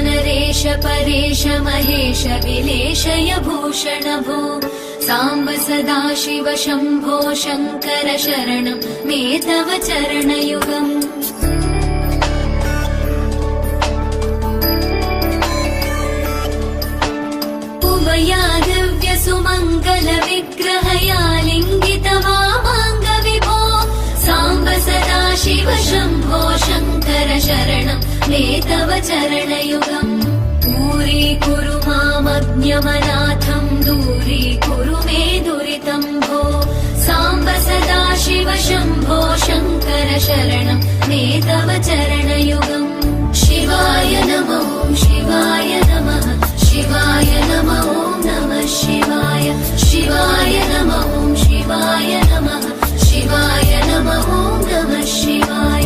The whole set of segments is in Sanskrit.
नरेश परेश महेश विलेशय भूषण भो साम्ब सदाशिव शम्भो शङ्कर शरणं मे तव चरणयुगम् उमया दिव्य सुमङ्गल विग्रहया लिङ्गित वामाङ्ग विभो साम्ब सदाशिव शम्भो शङ्कर शरणं मे तव चरणयुगम् दूरीकुरु मामज्ञमनाथं दूरीकुरु मे दुरितं भो साम्ब सदाशिव शम्भो शङ्कर शरणं मे तव चरणयुगम् शिवाय नमो शिवाय नमः शिवाय नमो नमः शिवाय शिवाय नमो शिवाय नमः शिवाय नमो नमः शिवाय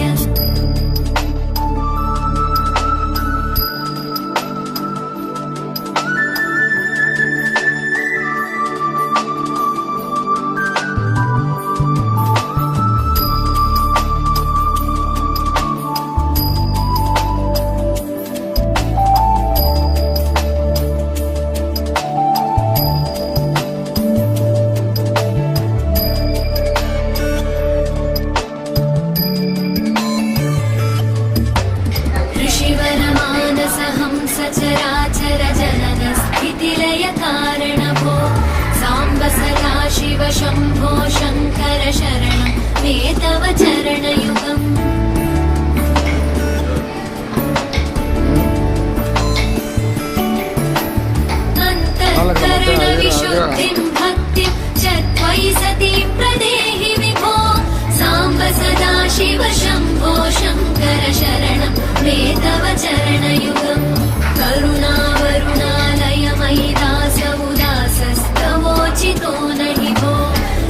सचराचर जनन स्थितिलय कारण भो साम्ब सदाशिव शम्भो शङ्कर शरणं मे तव चरणयुगम् अन्तःकरण विशुद्धिं भक्तिं च त्वयि सतीं प्रदेहि विभो साम्ब सदाशिव शम्भो शङ्कर शरणं मे तव चरणयुगम् करुणावरुणालय मयि दास उदासस्तवोचितो नहि भो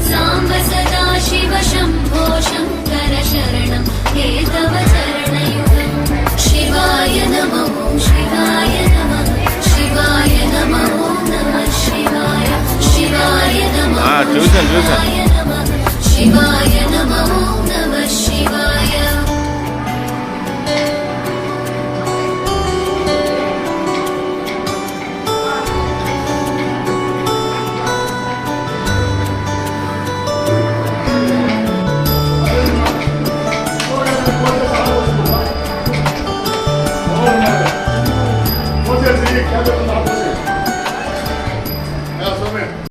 साम्ब सदाशिव शम्भो शङ्कर शरणं हे तव चरणयुगम् शिवाय नमो शिवाय नमः शिवाय नमो नमः शिवाय शिवाय नमः शिवाय नमः शिवाय